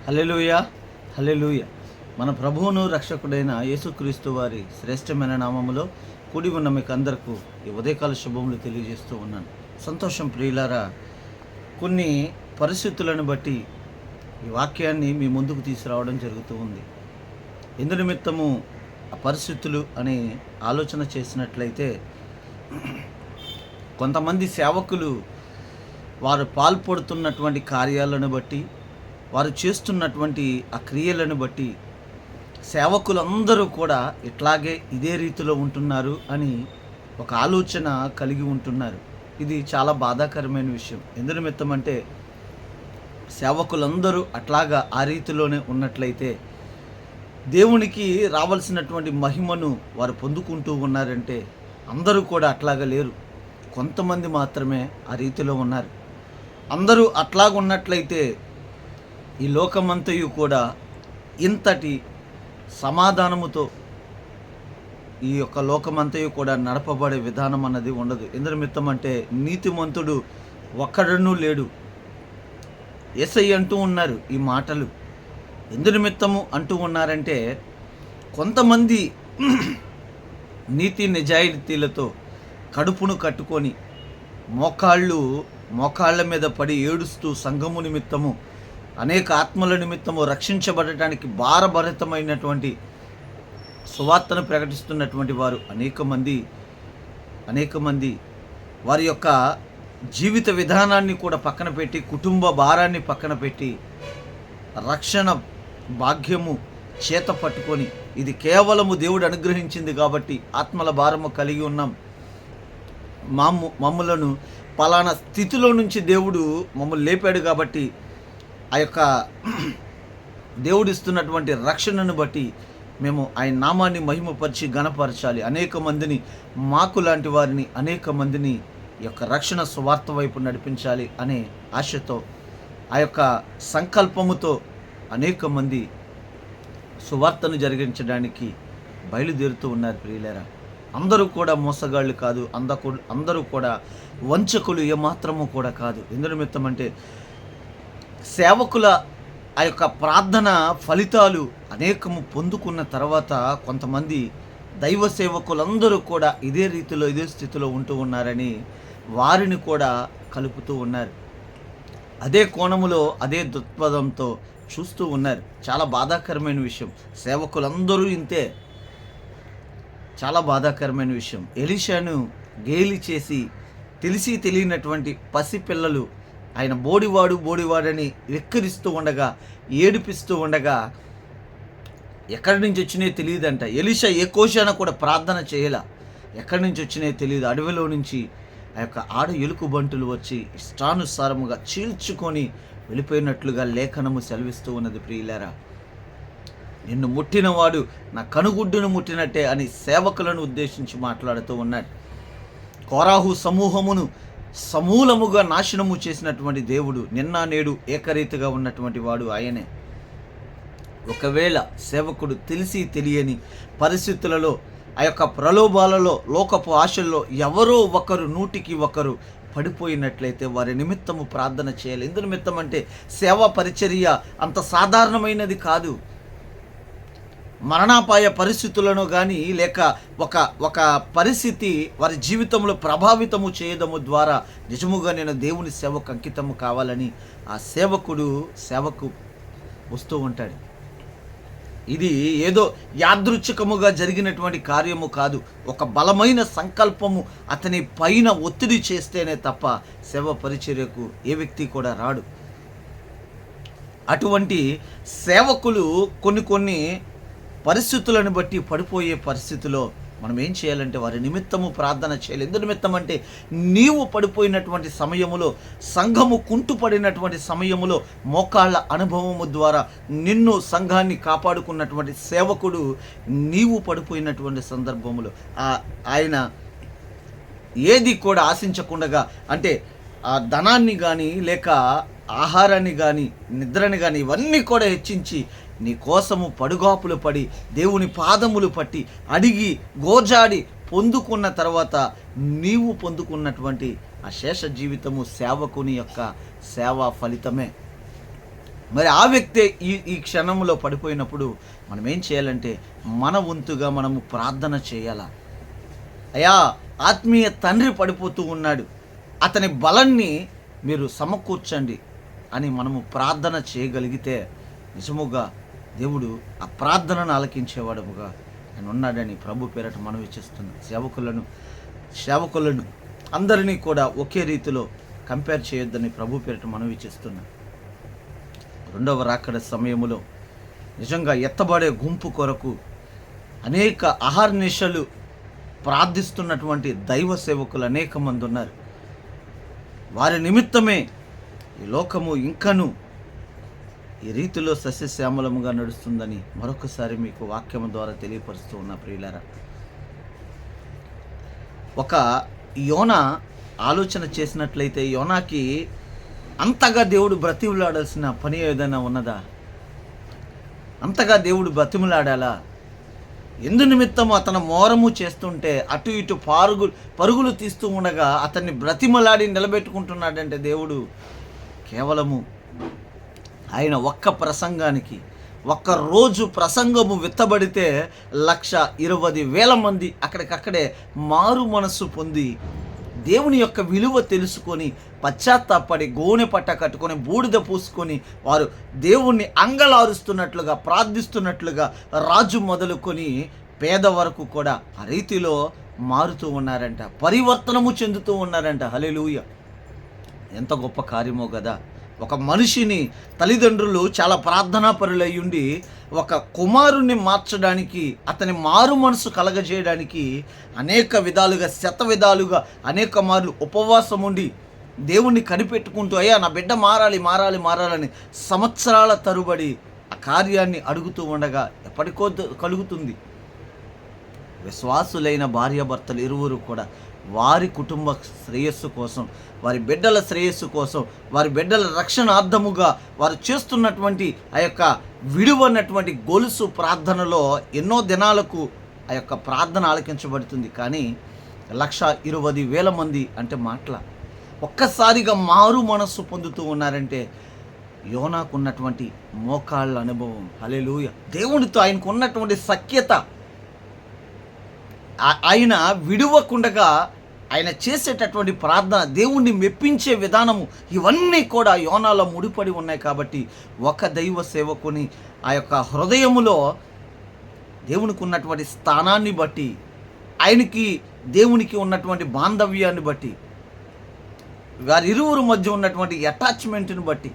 హల్లెలూయా, హల్లెలూయా. మన ప్రభువును రక్షకుడైన యేసుక్రీస్తు వారి శ్రేష్టమైన నామములో కూడి ఉన్న మీకు అందరకు ఈ ఉదయకాల శుభములు తెలియజేస్తూ ఉన్నాను. సంతోషం ప్రియులారా. కొన్ని పరిస్థితులను బట్టి ఈ వాక్యాన్ని మీ ముందుకు తీసుకురావడం జరుగుతూ ఉంది. ఎందు నిమిత్తము ఆ పరిస్థితులు అనే ఆలోచన చేసినట్లయితే, కొంతమంది సేవకులు వారు పాల్పడుతున్నటువంటి కార్యాలను బట్టి, వారు చేస్తున్నటువంటి ఆ క్రియలను బట్టి సేవకులందరూ కూడా ఇట్లాగే ఇదే రీతిలో ఉంటున్నారు అని ఒక ఆలోచన కలిగి ఉంటున్నారు. ఇది చాలా బాధాకరమైన విషయం. ఎందు నిమిత్తం అంటే, సేవకులందరూ అట్లాగా ఆ రీతిలోనే ఉన్నట్లయితే దేవునికి రావాల్సినటువంటి మహిమను వారు పొందుకుంటూ ఉన్నారంటే, అందరూ కూడా అట్లాగా లేరు. కొంతమంది మాత్రమే ఆ రీతిలో ఉన్నారు. అందరూ అట్లాగ ఉన్నట్లయితే ఈ లోకమంతయు కూడా ఇంతటి సమాధానముతో ఈ యొక్క లోకమంతయు కూడా నడపబడే విధానం అన్నది ఉండదు. ఎందు నిమిత్తం అంటే, నీతిమంతుడు ఒక్కడనూ లేడు. యేసయ్య అంటూ ఉన్నారు ఈ మాటలు. ఎందు నిమిత్తము అంటూ ఉన్నారంటే, కొంతమంది నీతి నిజాయితీలతో కడుపును కట్టుకొని మోకాళ్ళ మీద పడి ఏడుస్తూ సంఘము నిమిత్తము, అనేక ఆత్మల నిమిత్తము రక్షించబడటానికి భారభరితమైనటువంటి సువార్తను ప్రకటిస్తున్నటువంటి వారు అనేక మంది వారి యొక్క జీవిత విధానాన్ని కూడా పక్కన పెట్టి, కుటుంబ భారాన్ని పక్కన పెట్టి, రక్షణ భాగ్యము చేత పట్టుకొని, ఇది కేవలము దేవుడు అనుగ్రహించింది కాబట్టి ఆత్మల భారము కలిగి ఉన్నాం, మమ్ములను పలానా స్థితిలో నుంచి దేవుడు మమ్మల్ని లేపాడు కాబట్టి ఆ యొక్క దేవుడు ఇస్తున్నటువంటి రక్షణను బట్టి మేము ఆయన నామాన్ని మహిమపరిచి ఘనపరచాలి, అనేక మందిని, మాకు లాంటి వారిని అనేక మందిని ఈ యొక్క రక్షణ సువార్త వైపు నడిపించాలి అనే ఆశతో, ఆ యొక్క సంకల్పముతో అనేక మంది సువార్తను జరిగించడానికి బయలుదేరుతూ ఉన్నారు. ప్రియులారా, అందరూ కూడా మోసగాళ్ళు కాదు, అందరూ కూడా వంచకులు ఏమాత్రము కూడా కాదు. ఎందు నిమిత్తం అంటే, సేవకుల ఆ యొక్క ప్రార్థన ఫలితాలు అనేకము పొందుకున్న తర్వాత కొంతమంది దైవ సేవకులందరూ కూడా ఇదే రీతిలో, ఇదే స్థితిలో ఉంటూ ఉన్నారని వారిని కూడా కలుపుతూ ఉన్నారు. అదే కోణములో, అదే దృక్పథంతో చూస్తూ ఉన్నారు. చాలా బాధాకరమైన విషయం. సేవకులందరూ ఇంతే. చాలా బాధాకరమైన విషయం. ఎలీషాను గేలి చేసి తెలిసి తెలియనటువంటి పసిపిల్లలు ఆయన బోడివాడని వెక్కిరిస్తూ ఉండగా, ఏడిపిస్తూ ఉండగా, ఎక్కడి నుంచి వచ్చినాయో తెలియదంట. ఎలీషా ఏ కోశాన కూడా ప్రార్థన చేయల. ఎక్కడి నుంచి వచ్చినాయో తెలియదు. అడవిలో నుంచి ఆ యొక్క ఆడ ఎలుకు బంటులు వచ్చి ఇష్టానుసారముగా చీల్చుకొని వెళ్ళిపోయినట్లుగా లేఖనము సెలవిస్తూ ఉన్నది. ప్రియులారా, నిన్ను ముట్టినవాడు నా కనుగుడ్డును ముట్టినట్టే అని సేవకులను ఉద్దేశించి మాట్లాడుతూ ఉన్నాడు. కోరాహు సమూహమును సమూలముగా నాశనము చేసినటువంటి దేవుడు నిన్న నేడు ఏకరీతిగా ఉన్నటువంటి వాడు ఆయనే. ఒకవేళ సేవకుడు తెలిసి తెలియని పరిస్థితులలో, ఆ యొక్క ప్రలోభాలలో, లోకపు ఆశల్లో ఎవరో ఒకరు, నూటికి ఒకరు పడిపోయినట్లయితే వారి నిమిత్తము ప్రార్థన చేయాలి. ఎందు నిమిత్తం అంటే, సేవా పరిచర్య అంత సాధారణమైనది కాదు. మరణాపాయ పరిస్థితులను కానీ, లేక ఒక పరిస్థితి వారి జీవితంలో ప్రభావితము చేయడము ద్వారా నిజముగా నేను దేవుని సేవకు అంకితము కావాలని ఆ సేవకు వస్తూ ఉంటాడు. ఇది ఏదో యాదృచ్ఛికముగా జరిగినటువంటి కార్యము కాదు. ఒక బలమైన సంకల్పము అతని పైన ఒత్తిడి చేస్తేనే తప్ప సేవ పరిచర్యకు ఏ వ్యక్తి కూడా రాడు. అటువంటి సేవకులు కొన్ని పరిస్థితులను బట్టి పడిపోయే పరిస్థితిలో మనం ఏం చేయాలంటే, వారి నిమిత్తము ప్రార్థన చేయాలి. ఎందు నిమిత్తం అంటే, నీవు పడిపోయినటువంటి సమయములో, సంఘము కుంటుపడినటువంటి సమయములో, మోకాళ్ళ అనుభవము ద్వారా నిన్ను, సంఘాన్ని కాపాడుకున్నటువంటి సేవకుడు నీవు పడిపోయినటువంటి సందర్భములో ఆయన ఏది కూడా ఆశించకుండగా, అంటే ఆ ధనాన్ని కానీ, లేక ఆహారాన్ని కానీ, నిద్రని కానీ, ఇవన్నీ కూడా హెచ్చించి నీ కోసము పడుగాపులు పడి, దేవుని పాదములు పట్టి, అడిగి గోజాడి పొందుకున్న తర్వాత నీవు పొందుకున్నటువంటి ఆ శేష జీవితము సేవకుని యొక్క సేవా ఫలితమే. మరి ఆ వ్యక్తే ఈ క్షణంలో పడిపోయినప్పుడు మనం ఏం చేయాలంటే మన వంతుగా మనము ప్రార్థన చేయాలా. అయ్యా, ఆత్మీయ తండ్రి పడిపోతూ ఉన్నాడు, అతని బలాన్ని మీరు సమకూర్చండి అని మనము ప్రార్థన చేయగలిగితే నిజముగా దేవుడు ఆ ప్రార్థనను ఆలకించేవాడుగా ఆయన ఉన్నాడని ప్రభు పేరట మనవి చేస్తున్నాం. సేవకులను అందరినీ కూడా ఒకే రీతిలో కంపేర్ చేయొద్దని ప్రభు పేరట మనవి చేస్తున్నాం. రెండవ రాకడ సమయంలో నిజంగా ఎత్తబడే గుంపు కొరకు అనేక అహర్నిశలు ప్రార్థిస్తున్నటువంటి దైవ సేవకులు అనేక మంది ఉన్నారు. వారి నిమిత్తమే ఈ లోకము ఇంకను ఈ రీతిలో సస్యశ్యామలముగా నడుస్తుందని మరొకసారి మీకు వాక్యం ద్వారా తెలియపరుస్తూ ఉన్న ప్రియులారా, ఒక యోన ఆలోచన చేసినట్లయితే యోనాకి అంతగా దేవుడు బ్రతిమలాడాల్సిన పని ఏదైనా ఉన్నదా? అంతగా దేవుడు బ్రతిమలాడాలా? ఎందు నిమిత్తము అతను మోరము చేస్తుంటే అటు ఇటు పరుగులు తీస్తూ ఉండగా అతన్ని బ్రతిమలాడి నిలబెట్టుకుంటున్నాడంటే దేవుడు కేవలము ఆయన ఒక్క ప్రసంగానికి, ఒక్క రోజు ప్రసంగము విత్తబడితే 1,20,000 మంది అక్కడికక్కడే మారు మనస్సు పొంది దేవుని యొక్క విలువ తెలుసుకొని పశ్చాత్తాపడి గోనె పట్ట కట్టుకొని బూడిద పూసుకొని వారు దేవుణ్ణి అంగలారుస్తున్నట్లుగా ప్రార్థిస్తున్నట్లుగా రాజు మొదలుకొని పేద వరకు కూడా ఆ రీతిలో మారుతూ ఉన్నారంట, పరివర్తనము చెందుతూ ఉన్నారంట. హల్లెలూయా! ఎంత గొప్ప కార్యమో కదా. ఒక మనిషిని తల్లిదండ్రులు చాలా ప్రార్థనాపరులై ఉండి ఒక కుమారుణ్ణి మార్చడానికి, అతని మారు మనసు కలగజేయడానికి అనేక విధాలుగా, విధాలుగా అనేక మార్లు ఉపవాసం ఉండి దేవుణ్ణి కనిపెట్టుకుంటూ అయ్యా నా బిడ్డ మారాలని సంవత్సరాల తరుబడి ఆ కార్యాన్ని అడుగుతూ ఉండగా ఎప్పటికో కలుగుతుంది. విశ్వాసులైన భార్యాభర్తలు ఇరువురు కూడా వారి కుటుంబ శ్రేయస్సు కోసం, వారి బిడ్డల శ్రేయస్సు కోసం, వారి బిడ్డల రక్షణార్థముగా వారు చేస్తున్నటువంటి ఆ యొక్క విడువన్నటువంటి గొలుసు ప్రార్థనలో ఎన్నో దినాలకు ఆ యొక్క ప్రార్థన ఆలకించబడుతుంది. కానీ 1,20,000 మంది అంటే మాటల ఒక్కసారిగా మారు మనస్సు పొందుతూ ఉన్నారంటే యోనాకు ఉన్నటువంటి మోకాళ్ళ అనుభవం. హల్లెలూయా! దేవునితో ఆయనకు ఉన్నటువంటి సఖ్యత, ఆయన విడువకుండగా ఆయన చేసేటటువంటి ప్రార్థన, దేవుణ్ణి మెప్పించే విధానము, ఇవన్నీ కూడా యోనాలో ముడిపడి ఉన్నాయి. కాబట్టి ఒక దైవ సేవకుని ఆ యొక్క హృదయములో దేవునికి ఉన్నటువంటి స్థానాన్ని బట్టి, ఆయనకి దేవునికి ఉన్నటువంటి బాంధవ్యాన్ని బట్టి, వారిరువురు మధ్య ఉన్నటువంటి అటాచ్మెంట్ని బట్టి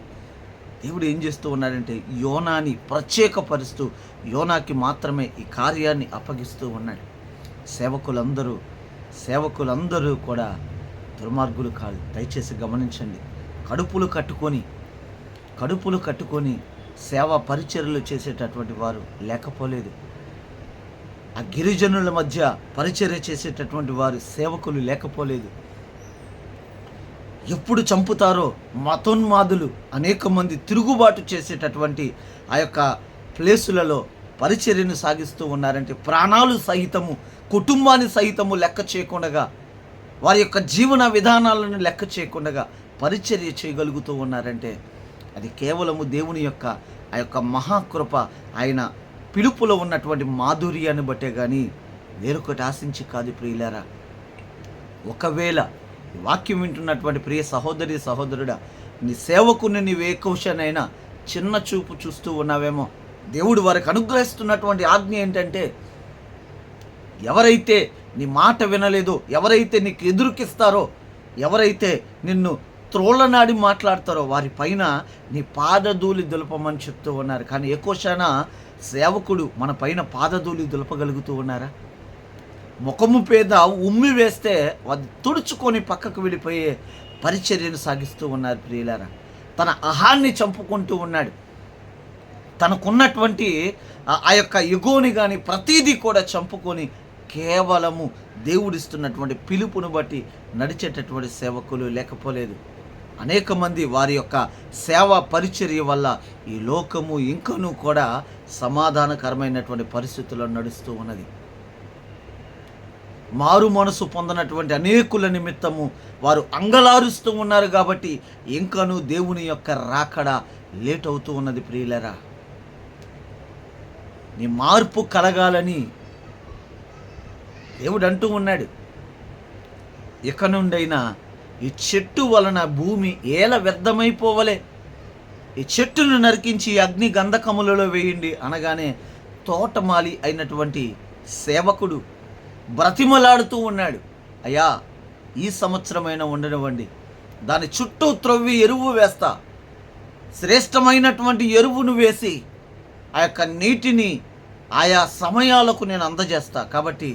దేవుడు ఏం చేస్తూ ఉన్నాడంటే యోనాని ప్రత్యేకపరుస్తూ యోనాకి మాత్రమే ఈ కార్యాన్ని అప్పగిస్తూ ఉన్నాడు. సేవకులందరూ కూడా దుర్మార్గులు కాదు. దయచేసి గమనించండి. కడుపులు కట్టుకొని సేవా పరిచర్యలు చేసేటటువంటి వారు లేకపోలేదు. ఆ గిరిజనుల మధ్య పరిచర్య చేసేటటువంటి వారు సేవకులు లేకపోలేదు. ఎప్పుడు చంపుతారో మతోన్మాదులు అనేక మంది తిరుగుబాటు చేసేటటువంటి ఆ యొక్క ప్లేసులలో పరిచర్యను సాగిస్తూ ఉన్నారంటే ప్రాణాలు సహితము, కుటుంబాన్ని సహితము లెక్క చేయకుండా, వారి యొక్క జీవన విధానాలను లెక్క చేయకుండా పరిచర్య చేయగలుగుతూ ఉన్నారంటే అది కేవలము దేవుని యొక్క ఆ యొక్క మహాకృప, ఆయన పిలుపులో ఉన్నటువంటి మాధుర్యాన్ని బట్టే కానీ వేరొకటి ఆశించి కాదు. ప్రియులారా, ఒకవేళ వాక్యం వింటున్నటువంటి ప్రియ సహోదరుడా, నీ సేవకుని నీవు ఏ కౌశనైనా చిన్న చూపు చూస్తూ ఉన్నావేమో. దేవుడు వారికి అనుగ్రహిస్తున్నటువంటి ఆజ్ఞ ఏంటంటే ఎవరైతే నీ మాట వినలేదో, ఎవరైతే నీకు ఎదురుకిస్తారో, ఎవరైతే నిన్ను త్రోళ్ళనాడి మాట్లాడతారో వారి పైన నీ పాదధూళి దులపమని చెప్తూ ఉన్నారు. కానీ ఏకోశాన సేవకుడు మన పైన పాదధూళి దులపగలుగుతూ ఉన్నారా? ముఖము పేద ఉమ్మి వేస్తే అది తుడుచుకొని పక్కకు వెళ్ళిపోయే పరిచర్యను సాగిస్తూ ఉన్నారు. ప్రియులారా, తన అహాన్ని చంపుకుంటూ ఉన్నాడు. తనకున్నటువంటి ఆ యొక్క ఎగోని కానీ ప్రతీదీ కూడా చంపుకొని కేవలము దేవుడిస్తున్నటువంటి పిలుపును బట్టి నడిచేటటువంటి సేవకులు లేకపోలేదు. అనేక మంది వారి యొక్క సేవా పరిచర్య వల్ల ఈ లోకము ఇంకనూ కూడా సమాధానకరమైనటువంటి పరిస్థితుల్లో నడుస్తూ ఉన్నది. మారు మనసు పొందినటువంటి అనేకుల నిమిత్తము వారు అంగలారుస్తూ ఉన్నారు. కాబట్టి ఇంకనూ దేవుని యొక్క రాకడ లేట్ అవుతూ ఉన్నది ప్రియులరా. నీ మార్పు కలగాలని దేవుడు అంటూ ఉన్నాడు. ఇక నుండైనా ఈ చెట్టు వలన భూమి ఏల వ్యర్థమైపోవలే, ఈ చెట్టును నరికించి అగ్ని గంధకములలో వేయండి అనగానే తోటమాలి అయినటువంటి సేవకుడు బ్రతిమలాడుతూ ఉన్నాడు, అయ్యా ఈ సంవత్సరమైనా ఉండనివ్వండి, దాని చుట్టూ త్రవ్వి ఎరువు వేస్తా, శ్రేష్టమైనటువంటి ఎరువును వేసి ఆ యొక్క నీటిని ఆయా సమయాలకు నేను అందజేస్తా. కాబట్టి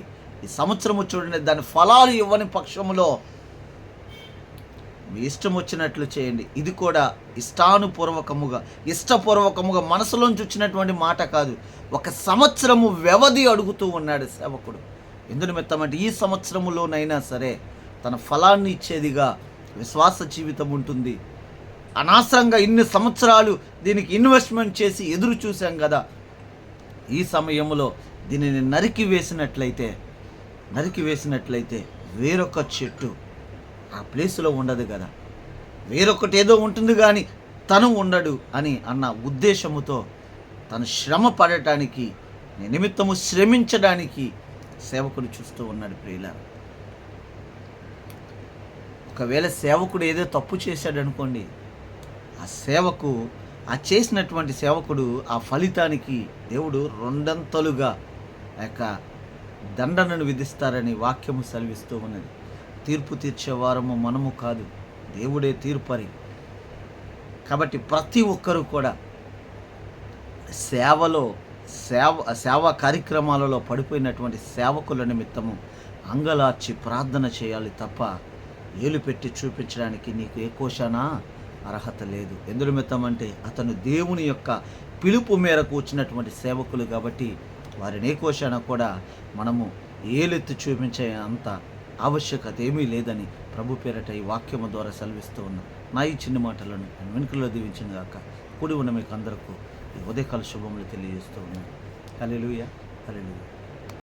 ఈ సంవత్సరము చూడండి, దాని ఫలాలు ఇవ్వని పక్షములో మీ ఇష్టం వచ్చినట్లు చేయండి. ఇది కూడా ఇష్టపూర్వకముగా మనసులోంచి వచ్చినటువంటి మాట కాదు. ఒక సంవత్సరము వ్యవధి అడుగుతూ ఉన్నాడు సేవకుడు. ఎందు నిమిత్తమంటే ఈ సంవత్సరములోనైనా సరే తన ఫలాన్ని ఇచ్చేదిగా విశ్వాస జీవితం ఉంటుంది. అనవసరంగా ఇన్ని సంవత్సరాలు దీనికి ఇన్వెస్ట్మెంట్ చేసి ఎదురు చూసాం కదా, ఈ సమయంలో దీనిని నరికి వేసినట్లయితే వేరొక చెట్టు ఆ ప్లేసులో ఉండదు కదా, వేరొకటి ఏదో ఉంటుంది కానీ తను ఉండడు అని అన్న ఉద్దేశముతో తను శ్రమ పడటానికి, నిమిత్తము శ్రమించడానికి సేవకుడు చూస్తూ ఉన్నాడు ప్రియులారా. ఒకవేళ సేవకుడు ఏదో తప్పు చేశాడు అనుకోండి, ఆ చేసినటువంటి సేవకుడు ఆ ఫలితానికి దేవుడు రెండంతలుగా ఆ యొక్క దండనను విధిస్తారని వాక్యము సెలవిస్తూ ఉన్నది. తీర్పు తీర్చేవారము మనము కాదు, దేవుడే తీర్పరి. కాబట్టి ప్రతి ఒక్కరూ కూడా సేవా కార్యక్రమాలలో పడిపోయినటువంటి సేవకుల నిమిత్తము అంగలార్చి ప్రార్థన చేయాలి తప్ప ఏలు పెట్టి చూపించడానికి నీకు ఏ కోశానా అర్హత లేదు. ఎందు నిమిత్తం అంటే అతను దేవుని యొక్క పిలుపు మేరకు వచ్చినటువంటి సేవకులు కాబట్టి వారిని ఏ కోశాన కూడా మనము ఏలెత్తి చూపించే అంత ఆవశ్యకత ఏమీ లేదని ప్రభు పేరట ఈ వాక్యము ద్వారా సెలవిస్తూ ఉన్నాం. నా ఈ చిన్న మాటలను నేను వెనుకలో దీవించిన గాక. కూడి ఉన్న మీకు అందరికీ ఈ ఉదయకాల శుభములు తెలియజేస్తూ ఉన్నాను. హల్లెలూయా, హల్లెలూయా.